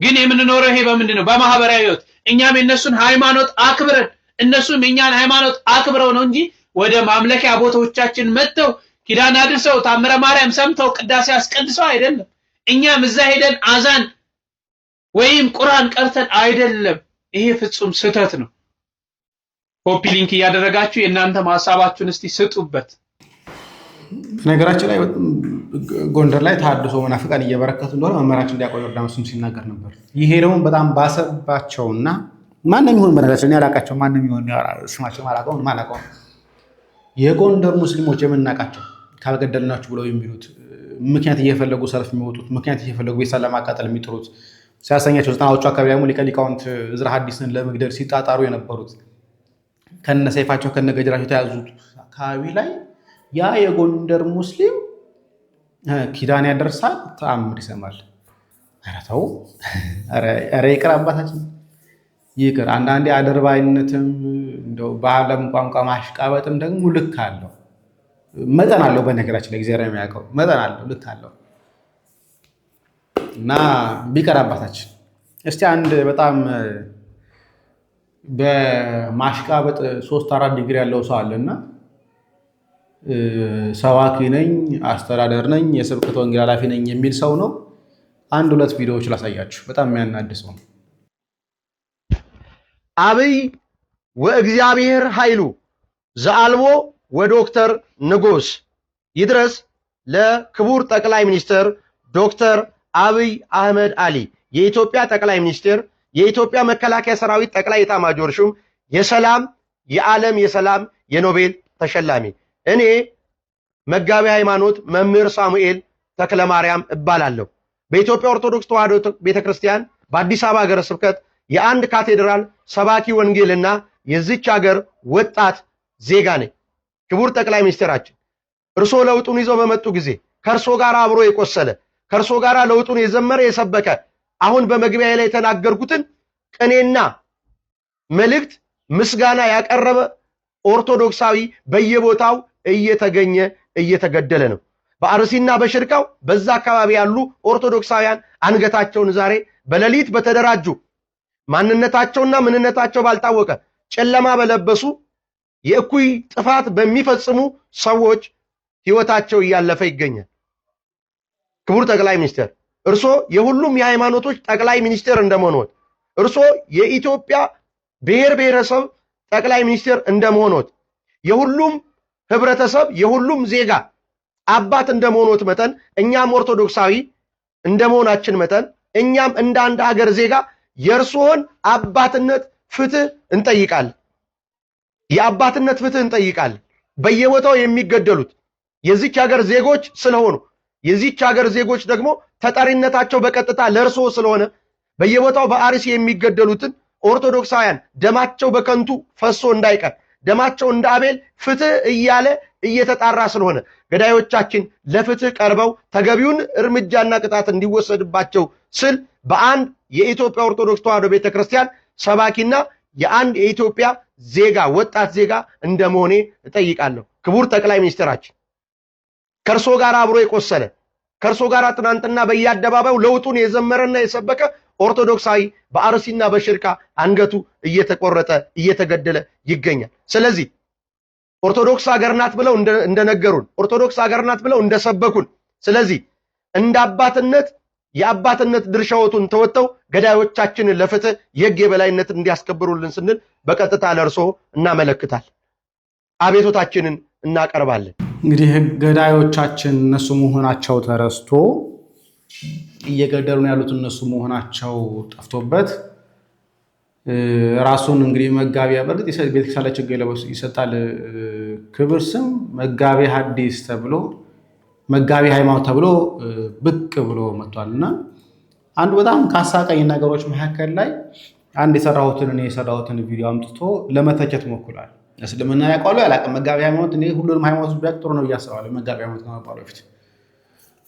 D: ግን የምንኖረው ይሄ በምንድን ነው? በማህበራዊ ህይወት። እኛም የነሱን ሃይማኖት አክብረን እነሱም የኛን ሃይማኖት አክብረው ነው እንጂ ወደ ማምለኪያ ቦታዎቻችን መጥተው ኪዳን አድርሰው ታምረ ማርያም ሰምተው ቅዳሴ አስቀድሰው አይደለም። እኛም እዛ ሄደን አዛን ወይም ቁርአን ቀርተን አይደለም። ይሄ ፍጹም ስህተት ነው። ኮፒ ሊንክ እያደረጋችሁ የእናንተ ሐሳባችሁን እስቲ ስጡበት።
C: ነገራችን ላይ ጎንደር ላይ ታድሶ መናፍቃን እየበረከቱ እንደሆነ መምህራችን ዲያቆን ዮርዳኖስም ሲናገር ነበር። ይሄ ደግሞ በጣም ባሰባቸውና ማንም ይሁን በነገራችን እኔ አላውቃቸው ማንም ይሁን ስማቸው ማላውቀው የጎንደር ሙስሊሞች የምናውቃቸው ካልገደልናችሁ ብለው የሚሉት ምክንያት እየፈለጉ ሰልፍ የሚወጡት ምክንያት እየፈለጉ ቤተሰብ ለማቃጠል የሚጥሩት ሲያሰኛቸው 90ዎቹ አካባቢ ደግሞ ሊቀ ሊቃውንት ዕዝራ ሐዲስን ለመግደል ሲጣጣሩ የነበሩት ከነሰይፋቸው ከነገጀራቸው የተያዙት አካባቢ ላይ ያ የጎንደር ሙስሊም ኪዳን ያደርሳል፣ ተአምር ይሰማል። ኧረ ተው፣ ኧረ ይቅር አባታችን ይቅር። አንዳንዴ አድርባይነትም እንደው በዓለም ቋንቋ ማሽቃበጥም ደግሞ ልክ አለው፣ መጠን አለው። በነገራችን ላይ እግዚአብሔር የሚያውቀው መጠን አለው፣ ልክ አለው እና ቢቀር አባታችን። እስቲ አንድ በጣም በማሽቃበጥ 3-4 ዲግሪ ያለው ሰው አለና ሰባኪ ነኝ፣ አስተዳደር ነኝ፣ የስብከተ ወንጌል ኃላፊ ነኝ የሚል ሰው ነው። 1-2 ቪዲዮዎች ላሳያችሁ። በጣም የሚያናድስ ነው።
A: አብይ ወእግዚአብሔር ኃይሉ ዘአልቦ ወዶክተር ንጉስ ይድረስ ለክቡር ጠቅላይ ሚኒስትር ዶክተር አብይ አህመድ አሊ የኢትዮጵያ ጠቅላይ ሚኒስትር፣ የኢትዮጵያ መከላከያ ሰራዊት ጠቅላይ ኤታማዦር ሹም፣ የሰላም የዓለም የሰላም የኖቤል ተሸላሚ። እኔ መጋቢ ሃይማኖት መምህር ሳሙኤል ተክለማርያም እባላለሁ። በኢትዮጵያ ኦርቶዶክስ ተዋሕዶ ቤተክርስቲያን በአዲስ አበባ ሀገረ ስብከት የአንድ ካቴድራል ሰባኪ ወንጌልና የዚች ሀገር ወጣት ዜጋ ነኝ። ክቡር ጠቅላይ ሚኒስትራችን እርሶ ለውጡን ይዘው በመጡ ጊዜ ከእርሶ ጋር አብሮ የቆሰለ ከእርሶ ጋር ለውጡን የዘመረ የሰበከ አሁን በመግቢያ ላይ የተናገርኩትን ቅኔና መልእክት ምስጋና ያቀረበ ኦርቶዶክሳዊ በየቦታው እየተገኘ እየተገደለ ነው። በአርሲና በሽርካው በዛ አካባቢ ያሉ ኦርቶዶክሳውያን አንገታቸውን ዛሬ በሌሊት በተደራጁ ማንነታቸውና ምንነታቸው ባልታወቀ ጨለማ በለበሱ የእኩይ ጥፋት በሚፈጽሙ ሰዎች ህይወታቸው እያለፈ ይገኛል። ክቡር ጠቅላይ ሚኒስትር እርሶ የሁሉም የሃይማኖቶች ጠቅላይ ሚኒስትር እንደመሆኖት፣ እርሶ የኢትዮጵያ ብሔር ብሔረሰብ ጠቅላይ ሚኒስትር እንደመሆኖት፣ የሁሉም ህብረተሰብ የሁሉም ዜጋ አባት እንደመሆኖት መጠን እኛም ኦርቶዶክሳዊ እንደመሆናችን መጠን እኛም እንደ አንድ ሀገር ዜጋ የእርሶን አባትነት ፍትህ እንጠይቃለን። የአባትነት ፍትህ እንጠይቃለን። በየቦታው የሚገደሉት የዚች ሀገር ዜጎች ስለሆኑ የዚች ሀገር ዜጎች ደግሞ ተጠሪነታቸው በቀጥታ ለእርሶ ስለሆነ በየቦታው በአርሲ የሚገደሉትን ኦርቶዶክሳውያን ደማቸው በከንቱ ፈሶ እንዳይቀር ደማቸው እንደ አቤል ፍትህ እያለ እየተጣራ ስለሆነ ገዳዮቻችን ለፍትህ ቀርበው ተገቢውን እርምጃና ቅጣት እንዲወሰድባቸው ስል በአንድ የኢትዮጵያ ኦርቶዶክስ ተዋሕዶ ቤተክርስቲያን ሰባኪና የአንድ የኢትዮጵያ ዜጋ ወጣት ዜጋ እንደመሆኔ እጠይቃለሁ። ክቡር ጠቅላይ ሚኒስትራችን ከእርሶ ጋር አብሮ የቆሰለ ከእርሶ ጋር ትናንትና በየአደባባዩ ለውጡን የዘመረና የሰበከ ኦርቶዶክሳዊ በአርሲና በሽርካ አንገቱ እየተቆረጠ እየተገደለ ይገኛል። ስለዚህ ኦርቶዶክስ ሀገር ናት ብለው እንደነገሩን ኦርቶዶክስ ሀገር ናት ብለው እንደሰበኩን ስለዚህ እንደ አባትነት የአባትነት ድርሻዎቱን ተወጥተው ገዳዮቻችንን ለፍትህ የሕግ የበላይነት እንዲያስከብሩልን ስንል በቀጥታ ለርሶ እናመለክታል፣ አቤቶታችንን እናቀርባለን።
C: እንግዲህ ገዳዮቻችን እነሱ መሆናቸው ተረስቶ እየገደሉን ያሉት እነሱ መሆናቸው ጠፍቶበት ራሱን እንግዲህ መጋቢ በርግጥ ቤተክርስቲያን ችግር ይሰጣል ክብር ስም መጋቢ ሐዲስ ተብሎ መጋቢ ሃይማኖት ተብሎ ብቅ ብሎ መጥቷልና አንዱ በጣም ካሳቀኝ ነገሮች መካከል ላይ አንድ የሰራሁትን ቪዲዮ አምጥቶ ለመተቸት ሞክሯል። እስልምና ያውቃሉ ያላቀ መጋቢ ሃይማኖት እኔ ሁሉንም ሃይማኖት ቢያቅ ጥሩ ነው እያሰባለሁ። መጋቢ ሃይማኖት ነው ባለው ፊት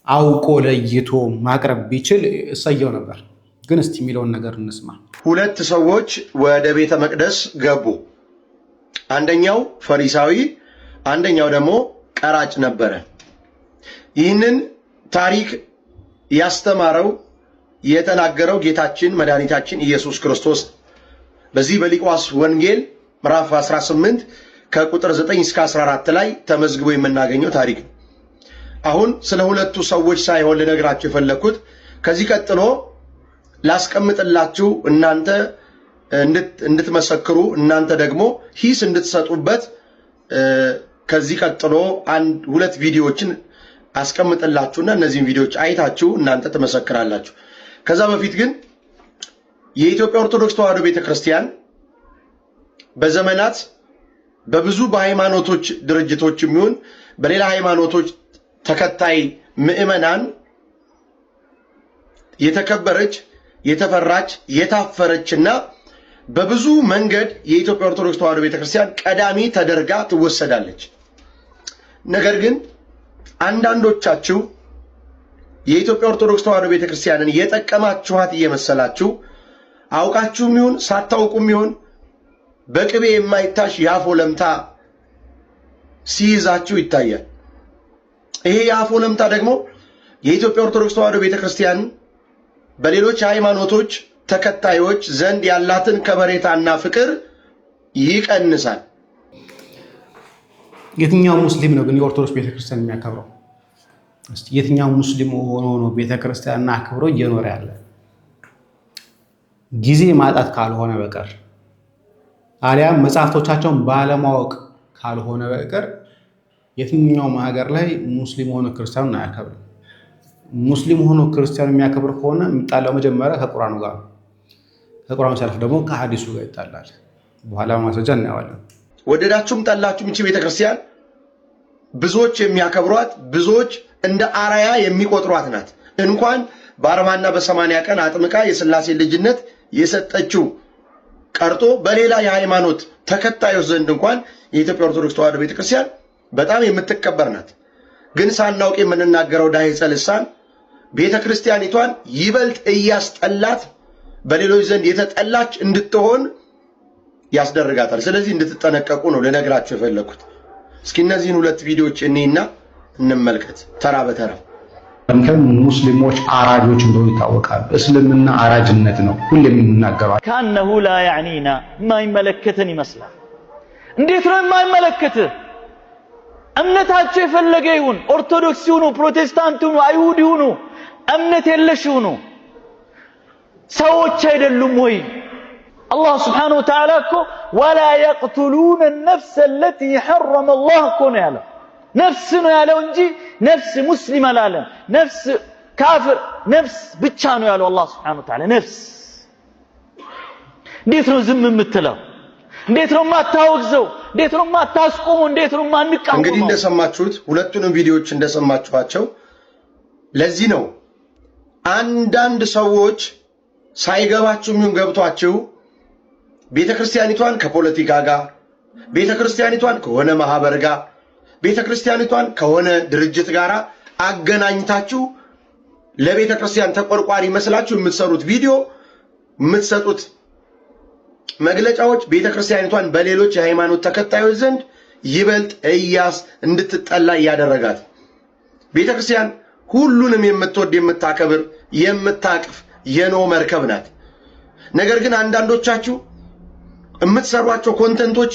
C: አውቆ ለይቶ ማቅረብ ቢችል እሰየው ነበር። ግን እስቲ የሚለውን ነገር እንስማ።
A: ሁለት ሰዎች ወደ ቤተ መቅደስ ገቡ። አንደኛው ፈሪሳዊ፣ አንደኛው ደግሞ ቀራጭ ነበረ። ይህንን ታሪክ ያስተማረው የተናገረው ጌታችን መድኃኒታችን ኢየሱስ ክርስቶስ በዚህ በሉቃስ ወንጌል ምዕራፍ 18 ከቁጥር 9 እስከ 14 ላይ ተመዝግቦ የምናገኘው ታሪክ ነው። አሁን ስለ ሁለቱ ሰዎች ሳይሆን ልነግራችሁ የፈለኩት ከዚህ ቀጥሎ ላስቀምጥላችሁ እናንተ እንድትመሰክሩ እናንተ ደግሞ ሂስ እንድትሰጡበት ከዚህ ቀጥሎ ሁለት ቪዲዮዎችን አስቀምጥላችሁና እነዚህን ቪዲዮዎች አይታችሁ እናንተ ትመሰክራላችሁ። ከዛ በፊት ግን የኢትዮጵያ ኦርቶዶክስ ተዋሕዶ ቤተክርስቲያን በዘመናት በብዙ በሃይማኖቶች ድርጅቶች የሚሆን በሌላ ሃይማኖቶች ተከታይ ምዕመናን የተከበረች የተፈራች የታፈረችና በብዙ መንገድ የኢትዮጵያ ኦርቶዶክስ ተዋሕዶ ቤተክርስቲያን ቀዳሚ ተደርጋ ትወሰዳለች። ነገር ግን አንዳንዶቻችሁ የኢትዮጵያ ኦርቶዶክስ ተዋሕዶ ቤተክርስቲያንን የጠቀማችኋት እየመሰላችሁ አውቃችሁም ይሁን ሳታውቁም ይሁን በቅቤ የማይታሽ የአፎ ለምታ ሲይዛችሁ ይታያል። ይሄ የአፎ ለምታ ደግሞ የኢትዮጵያ ኦርቶዶክስ ተዋሕዶ ቤተክርስቲያን በሌሎች ሃይማኖቶች ተከታዮች ዘንድ ያላትን ከበሬታና ፍቅር ይቀንሳል።
C: የትኛው ሙስሊም ነው ግን የኦርቶዶክስ ቤተክርስቲያን የሚያከብረው? እስቲ የትኛው ሙስሊም ሆኖ ነው ቤተክርስቲያንን አክብሮ እየኖረ ያለ? ጊዜ ማጣት ካልሆነ በቀር አሊያም መጽሐፍቶቻቸውን ባለማወቅ ካልሆነ በቀር የትኛውም ሀገር ላይ ሙስሊም ሆኖ ክርስቲያኑን አያከብርም። ሙስሊም ሆኖ ክርስቲያኑ የሚያከብር ከሆነ የሚጣላው መጀመሪያ ከቁርአኑ ጋር ነው። ከቁርአኑ ሲያልፍ ደግሞ ከሐዲሱ ጋር ይጣላል። በኋላ ማስረጃ እናያለን።
A: ወደዳችሁም ጠላችሁም እቺ ቤተክርስቲያን ብዙዎች የሚያከብሯት ብዙዎች እንደ አራያ የሚቆጥሯት ናት። እንኳን በ40 እና በ80 ቀን አጥምቃ የሥላሴ ልጅነት የሰጠችው ቀርቶ በሌላ የሃይማኖት ተከታዮች ዘንድ እንኳን የኢትዮጵያ ኦርቶዶክስ ተዋሕዶ ቤተክርስቲያን በጣም የምትከበር ናት። ግን ሳናውቅ የምንናገረው ዳሂፀ ልሳን ቤተክርስቲያኒቷን ይበልጥ እያስጠላት በሌሎች ዘንድ የተጠላች እንድትሆን ያስደርጋታል። ስለዚህ እንድትጠነቀቁ ነው ልነግራችሁ የፈለኩት። እስኪ እነዚህን ሁለት ቪዲዮዎች እኔና እንመልከት ተራ በተራ።
C: ሙስሊሞች አራጆች እንደሆኑ ይታወቃል። እስልምና አራጅነት ነው ሁሌም የምናገረው።
E: ካነሁ ላ ያዕኒና የማይመለከተን ይመስላል። እንዴት ነው የማይመለከትህ? እምነታቸው የፈለገ ይሁን፣ ኦርቶዶክስ ይሁኑ፣ ፕሮቴስታንት ይሁኑ፣ አይሁድ ይሁኑ፣ እምነት የለሽ ይሁኑ፣ ሰዎች አይደሉም ወይ? አላህ ስብሓነሁ ወተዓላ እኮ ወላ የቅቱሉነ ነፍሰ አለቲ ሐረመ አላህ እኮ ነው ያለው። ነፍስ ነው ያለው እንጂ ነፍስ ሙስሊም አላለም። ነፍስ ካፍር፣ ነፍስ ብቻ ነው ያለው አላህ ስብሓነሁ ወተዓላ። ነፍስ እንዴት ነው ዝም የምትለው? እንዴት ነው የማታወግዘው? እንዴት ነው የማታስቆመው? እንዴት ነው የማንቃወመው?
A: እንግዲህ እንደሰማችሁት ሁለቱንም ቪዲዮዎች እንደሰማችኋቸው ለዚህ ነው አንዳንድ ሰዎች ሳይገባችሁም ይሁን ገብቷችሁ ቤተክርስቲያኒቷን ከፖለቲካ ጋር፣ ቤተክርስቲያኒቷን ከሆነ ማህበር ጋር፣ ቤተክርስቲያኒቷን ከሆነ ድርጅት ጋር አገናኝታችሁ ለቤተክርስቲያን ተቆርቋሪ መስላችሁ የምትሰሩት ቪዲዮ የምትሰጡት መግለጫዎች ቤተክርስቲያኒቷን በሌሎች የሃይማኖት ተከታዮች ዘንድ ይበልጥ እንድትጠላ ያደረጋት። ቤተክርስቲያን ሁሉንም የምትወድ የምታከብር የምታቅፍ የኖህ መርከብ ናት። ነገር ግን አንዳንዶቻችሁ የምትሰሯቸው ኮንተንቶች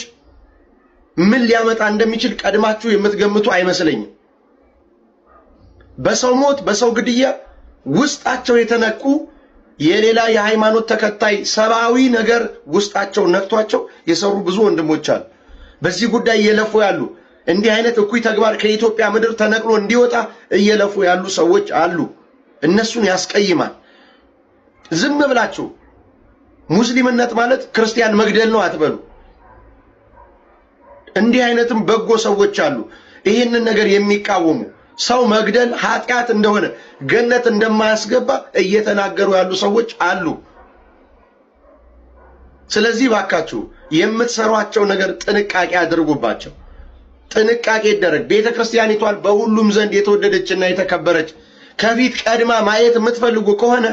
A: ምን ሊያመጣ እንደሚችል ቀድማችሁ የምትገምቱ አይመስለኝም። በሰው ሞት፣ በሰው ግድያ፣ ውስጣቸው የተነኩ የሌላ የሃይማኖት ተከታይ ሰብአዊ ነገር ውስጣቸው ነክቷቸው የሰሩ ብዙ ወንድሞች አሉ። በዚህ ጉዳይ እየለፉ ያሉ እንዲህ አይነት እኩይ ተግባር ከኢትዮጵያ ምድር ተነቅሎ እንዲወጣ እየለፉ ያሉ ሰዎች አሉ። እነሱን ያስቀይማል። ዝም ብላችሁ ሙስሊምነት ማለት ክርስቲያን መግደል ነው አትበሉ። እንዲህ አይነትም በጎ ሰዎች አሉ ይህንን ነገር የሚቃወሙ ሰው መግደል ኃጢአት እንደሆነ ገነት እንደማያስገባ እየተናገሩ ያሉ ሰዎች አሉ። ስለዚህ ባካችሁ የምትሰሯቸው ነገር ጥንቃቄ አድርጉባቸው። ጥንቃቄ ይደረግ። ቤተክርስቲያኒቷን በሁሉም ዘንድ የተወደደችና የተከበረች ከፊት ቀድማ ማየት የምትፈልጉ ከሆነ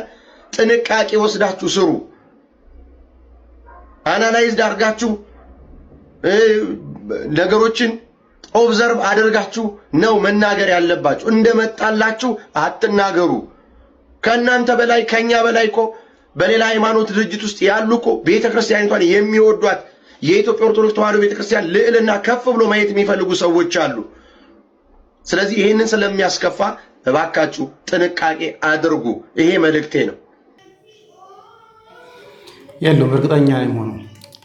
A: ጥንቃቄ ወስዳችሁ ስሩ። አናላይዝ አድርጋችሁ ነገሮችን ኦብዘርቭ አድርጋችሁ ነው መናገር ያለባችሁ። እንደመጣላችሁ አትናገሩ። ከእናንተ በላይ ከኛ በላይ እኮ በሌላ ሃይማኖት ድርጅት ውስጥ ያሉ እኮ ቤተክርስቲያኒቷን የሚወዷት የኢትዮጵያ ኦርቶዶክስ ተዋሕዶ ቤተክርስቲያን ልዕልና ከፍ ብሎ ማየት የሚፈልጉ ሰዎች አሉ። ስለዚህ ይህንን ስለሚያስከፋ እባካችሁ ጥንቃቄ አድርጉ። ይሄ መልእክቴ ነው።
C: የለውም እርግጠኛ ነኝ ሆኖ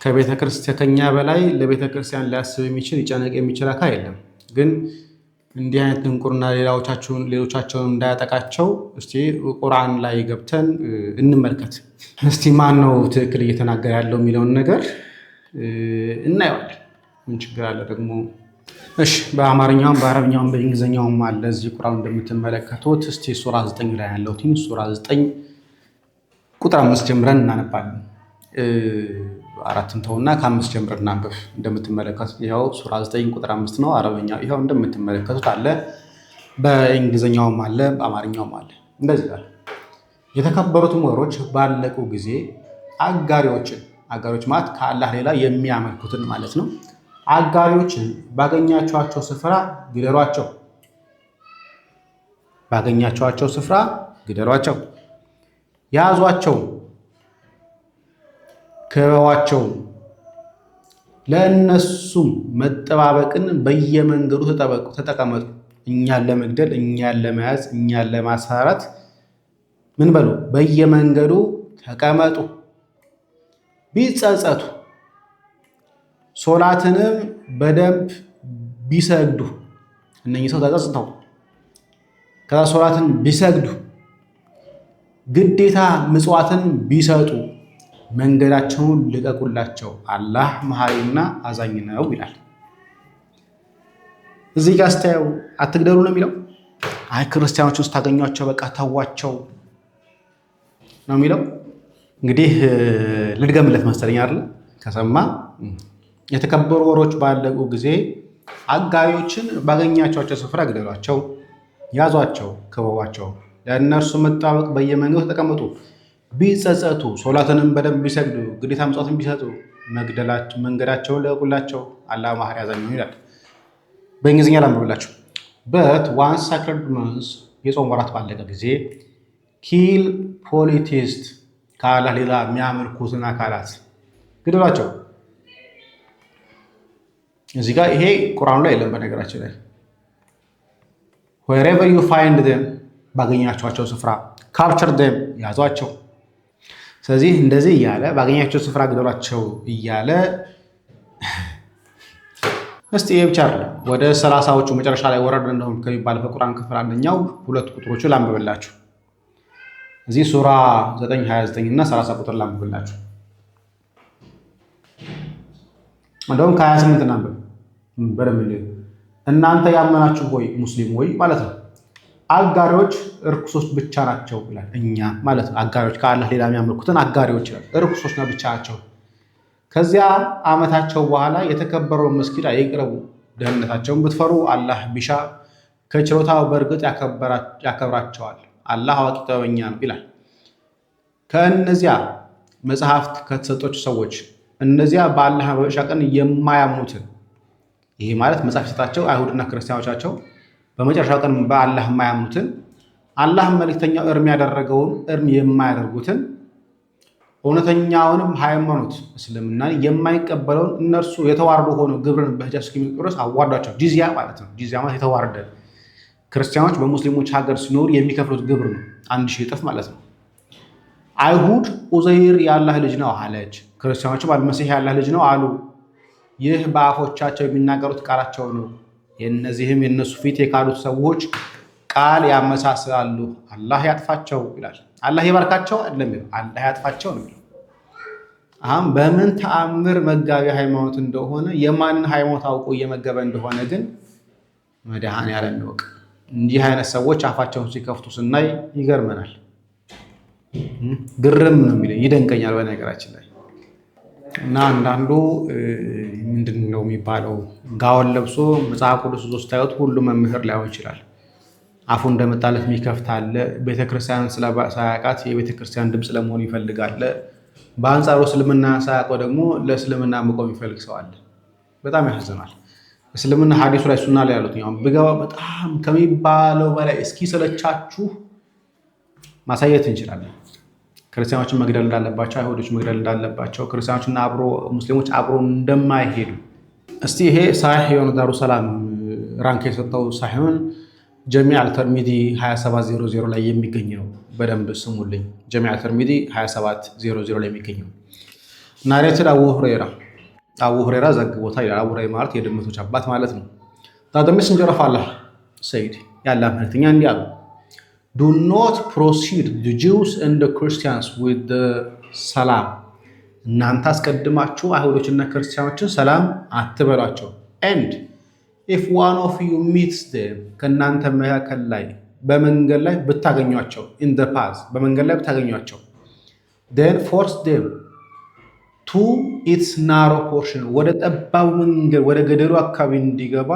C: ከቤተክርስቲያን ከኛ በላይ ለቤተክርስቲያን ሊያስብ የሚችል ይጨነቅ የሚችል አካል የለም። ግን እንዲህ አይነት ድንቁርና ሌሎቻቸውን እንዳያጠቃቸው እስቲ ቁርአን ላይ ገብተን እንመልከት። እስቲ ማን ነው ትክክል እየተናገረ ያለው የሚለውን ነገር እናየዋለን። ምን ችግር አለ ደግሞ? እሺ በአማርኛውም በአረብኛውም በእንግሊዝኛውም አለ እዚህ ቁርአን እንደምትመለከቱት። እስቲ ሱራ 9 ላይ ያለው ሱራ 9 ቁጥር 5 ጀምረን እናነባለን። አራትን ተውና ከ5 ጀምረን እናንብብ። እንደምትመለከቱት ይኸው ሱራ 9 ቁጥር 5 ነው። አረብኛው ይኸው እንደምትመለከቱት አለ፣ በእንግሊዝኛውም አለ፣ በአማርኛውም አለ። እንደዚህ ይላል። የተከበሩት ወሮች ባለቁ ጊዜ አጋሪዎች ማለት ከአላህ ሌላ የሚያመልኩትን ማለት ነው። አጋሪዎችን ባገኛቸዋቸው ስፍራ ግደሏቸው፣ ባገኛቸዋቸው ስፍራ ግደሏቸው፣ ያዟቸው፣ ክበቧቸው፣ ለእነሱም መጠባበቅን በየመንገዱ ተጠቀመጡ። እኛን ለመግደል፣ እኛን ለመያዝ፣ እኛን ለማስፈራራት ምን በሉ በየመንገዱ ተቀመጡ። ቢጸጸቱ ሶላትንም በደንብ ቢሰግዱ፣ እነኚህ ሰው ተጸጽተው ከዛ ሶላትን ቢሰግዱ፣ ግዴታ ምጽዋትን ቢሰጡ መንገዳቸውን ልቀቁላቸው፣ አላህ መሐሪና አዛኝ ነው ይላል። እዚህ ጋር ስታየው አትግደሉ ነው የሚለው። አይ ክርስቲያኖች ውስጥ ታገኟቸው በቃ ተዋቸው ነው የሚለው። እንግዲህ ልድገምለት መሰለኝ አይደል? ከሰማ የተከበሩ ወሮች ባለቁ ጊዜ አጋሪዎችን ባገኛቸዋቸው ስፍራ ግደሏቸው፣ ያዟቸው፣ ክበቧቸው፣ ለእነርሱ መጣበቅ በየመንገዱ ተቀመጡ። ቢጸጸቱ ሶላትንም በደንብ ቢሰግዱ፣ ግዴታ ምጽዋትን ቢሰጡ መንገዳቸውን ልቀቁላቸው፣ አላህ መሐሪ አዛኝ ነው ይላል። በእንግሊዝኛ ላንብብላችሁ። በት ዋን ሳክረድ መንስ የጾም ወራት ባለቀ ጊዜ ኪል ፖሊቲስት ከአላህ ሌላ የሚያመልኩትን አካላት ግደሏቸው። እዚህ ጋር ይሄ ቁርአኑ ላይ የለም በነገራችን ላይ wherever you find them ባገኛቸዋቸው ስፍራ capture them ያዟቸው። ስለዚህ እንደዚህ እያለ ባገኛቸው ስፍራ ግደሏቸው እያለ እስቲ ብቻ ወደ 30ዎቹ መጨረሻ ላይ ወረድ እንደሆነ ከሚባል ከቁርአን ክፍል አንደኛው ሁለት ቁጥሮቹ ላንብብላችሁ። እዚህ ሱራ 9:29 እና 30 ቁጥር ላንብብላችሁ። እንደውም ከ28 እናንብብ በደንብ። እናንተ ያመናችሁ ሆይ ሙስሊም ሆይ ማለት ነው፣ አጋሪዎች እርኩሶች ብቻ ናቸው ይላል። እኛ ማለት ነው አጋሪዎች ከአላህ ሌላ የሚያመልኩትን አጋሪዎች ይላል። እርኩሶች ብቻ ናቸው። ከዚያ ዓመታቸው በኋላ የተከበረውን መስጊድ አይቅረቡ። ደህንነታቸውን ብትፈሩ አላህ ቢሻ ከችሮታው በእርግጥ ያከብራቸዋል። አላህ አዋቂ ጥበበኛ ነው ይላል። ከእነዚያ መጽሐፍት ከተሰጦች ሰዎች እነዚያ በአላህ በመጨረሻ ቀን የማያምኑትን፣ ይሄ ማለት መጽሐፍ የሰጣቸው አይሁድና ክርስቲያኖቻቸው በመጨረሻው ቀን በአላህ የማያምኑትን፣ አላህ መልእክተኛው እርም ያደረገውን እርም የማያደርጉትን፣ እውነተኛውንም ሃይማኖት እስልምና የማይቀበለውን እነርሱ የተዋረዱ ሆነው ግብርን በህጃ እስከሚቀሩ ድረስ አዋርዷቸው። ጂዚያ ማለት ነው። ጂዚያ ማለት የተዋረደ ክርስቲያኖች በሙስሊሞች ሀገር ሲኖሩ የሚከፍሉት ግብር ነው 1000 እጥፍ ማለት ነው። አይሁድ ኡዘይር የአላህ ልጅ ነው አለች፣ ክርስቲያኖችም አልመሲህ የአላህ ልጅ ነው አሉ። ይህ በአፎቻቸው የሚናገሩት ቃላቸው ነው። የነዚህም የነሱ ፊት የካዱት ሰዎች ቃል ያመሳስላሉ። አላህ ያጥፋቸው ይላል። አላህ ይባርካቸው አይደለም ይላል፣ አላህ ያጥፋቸው ነው የሚለው። አሁን በምን ተአምር መጋቢ ሃይማኖት እንደሆነ የማንን ሃይማኖት አውቆ እየመገበ እንደሆነ ግን መድኃኔዓለም ይወቅ። እንዲህ አይነት ሰዎች አፋቸውን ሲከፍቱ ስናይ ይገርመናል። ግርም ነው የሚለኝ፣ ይደንቀኛል በነገራችን ላይ። እና አንዳንዱ ምንድን ነው የሚባለው ጋውን ለብሶ መጽሐፍ ቅዱስ ይዞ ስታዩት ሁሉ መምህር ላይሆን ይችላል። አፉ እንደመጣለት የሚከፍት አለ። ቤተክርስቲያን ሳያውቃት የቤተክርስቲያን ድምፅ ለመሆን ይፈልጋል። በአንጻሩ እስልምና ሳያውቀው ደግሞ ለእስልምና መቆም ይፈልግ ሰው አለ። በጣም ያሳዝናል። እስልምና ሐዲሱ ላይ ሱና ላይ ያሉት ብገባ በጣም ከሚባለው በላይ እስኪ ሰለቻችሁ ማሳየት እንችላለን። ክርስቲያኖችን መግደል እንዳለባቸው፣ አይሁዶች መግደል እንዳለባቸው፣ ክርስቲያኖችና ሙስሊሞች አብሮ እንደማይሄዱ። እስቲ ይሄ ሳሒህ የሆነ ዳሩ ሰላም ራንክ የሰጠው ሳይሆን ጀሚዕ አልተርሚዚ 2700 ላይ የሚገኝ ነው። በደንብ ስሙልኝ። ጀሚዕ አልተርሚዚ 2700 ላይ የሚገኝ ነው። ናሬትድ አቡ ሁረይራ ዘግቦታ ይላል። አቡ ሁረይራ ማለት የድመቶች አባት ማለት ነው። the messenger of Allah said ያላህ መልእክተኛ እንዲህ አሉ፣ do not proceed the Jews and the Christians with the salam። እናንተ አስቀድማችሁ አይሁዶችና ክርስቲያኖችን ሰላም አትበሏቸው። and if one of you meets them ከእናንተ መካከል ላይ በመንገድ ላይ ብታገኟቸው in the path በመንገድ ላይ ብታገኟቸው then force them to its narrow portion ወደ ጠባቡ መንገድ ወደ ገደሉ አካባቢ እንዲገባ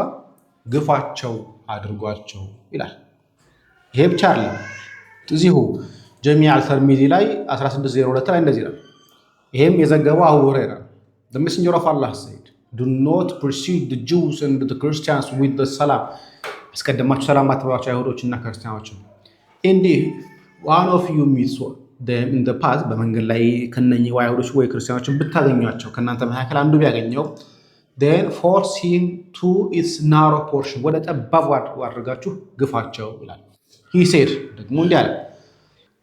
C: ግፋቸው አድርጓቸው ይላል። ይሄ ብቻ አይደለም። እዚሁ ጀሚዕ አልተርሚዚ ላይ 1602 ላይ እንደዚህ ነው። ይሄም የዘገበው አቡ ሁረይራ the messenger of Allah said do not precede the Jews and the Christians with the salam አስቀድማችሁ ሰላም አትበሏቸው አይሁዶችና ክርስቲያኖችን indeed one of you meets them in the path በመንገድ ላይ ከነኚህ አይሁዶች ወይ ክርስቲያኖችን ብታገኟቸው ከእናንተ መካከል አንዱ ቢያገኘው then force him to its narrow portion ወደ ጠባቡ አድርጋችሁ ግፋቸው ይላል። he said ደግሞ እንዲህ አለ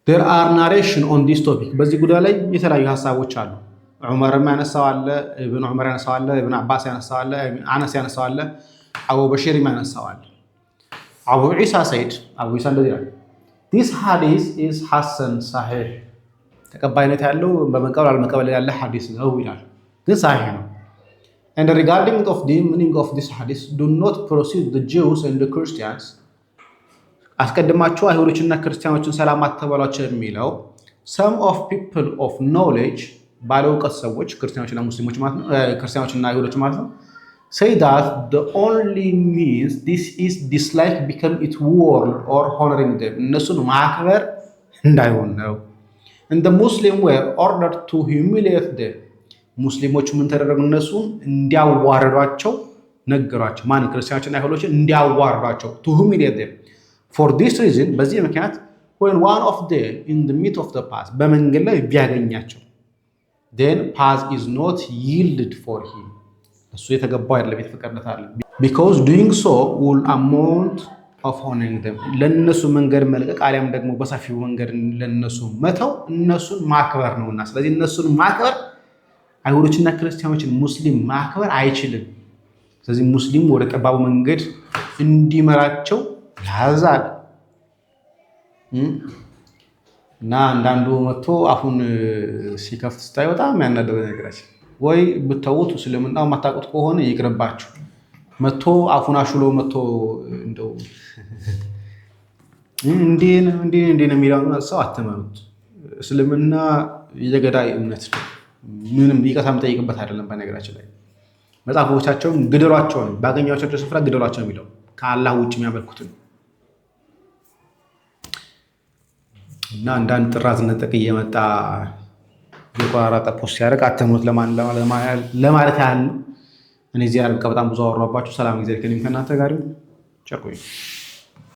C: there are narration on this topic በዚህ ጉዳይ ላይ የተለያዩ ሐሳቦች አሉ። ዑመርም ያነሳው አለ፣ ኢብኑ ዑመር ያነሳው አለ፣ ኢብኑ አባስ ያነሳው አለ፣ አነስ ያነሳው አለ፣ አቡ በሽር ያነሳው አለ። አቡ ዒሳ ሰይድ አቡ ዒሳ እንደዚህ ይላል this hadith is hasan sahih ተቀባይነት ያለው በመቀበል አለመቀበል ያለ ሐዲስ ነው ይላል፣ ግን ሳሂህ ነው። and regarding of the meaning of this hadith do not proceed the Jews and the Christians አስቀድማችሁ አይሁዶችና ክርስቲያኖችን ሰላም አትበሏቸው የሚለው some of people of knowledge ባለእውቀት ሰዎች ክርስቲያኖችና ሙስሊሞች ማለት ነው ክርስቲያኖችና አይሁዶች ማለት ነው say that the only means this is dislike become it word or honoring them እነሱን ማክበር እንዳይሆን ነው። and the Muslim were ordered to humiliate them ሙስሊሞች ምን ተደረጉ? እነሱን እንዲያዋርዷቸው ነገሯቸው። ማን? ክርስቲያኖችና አይሁዶችን እንዲያዋርዷቸው to humiliate them for this reason በዚህ ምክንያት when one of them in the midst of the path በመንገድ ላይ ቢያገኛቸው then path is not yielded for him እሱ የተገባው አይደለም የተፈቀደለት አይደለም because doing so will amount of honoring them ለነሱ መንገድ መልቀቅ አሊያም ደግሞ በሰፊው መንገድ ለነሱ መተው እነሱን ማክበር ነውና ስለዚህ እነሱን ማክበር አይሁዶችና ክርስቲያኖችን ሙስሊም ማክበር አይችልም። ስለዚህ ሙስሊም ወደ ጠባቡ መንገድ እንዲመራቸው ያዛል እና አንዳንዱ መጥቶ አፉን ሲከፍት ስታይ በጣም ያናደው ነገራችን ወይ ብትተውት እስልምናው ማታውቁት ከሆነ ይቅርባችሁ መጥቶ አፉን አሽሎ መጥቶ እንደው እንዴ ነው የሚለው ሰው አትመኑት። እስልምና የገዳይ እምነት ነው። ምንም ይቅርታ የምጠይቅበት አይደለም። በነገራችን ላይ መጽሐፎቻቸውን ግደሏቸው ነው ባገኛቸው ስፍራ ግደሏቸው ነው የሚለው ከአላህ ውጭ የሚያመልኩት ነው። እና አንዳንድ ጥራዝ ነጠቅ እየመጣ የቆራረጠ ፖስት ያደርግ አተሙት ለማለት ያህል ነው። እኔ እዚህ ያርቀ በጣም ብዙ አወራባችሁ። ሰላም ጊዜ ከእናንተ ጋር ቸር ቆዩ።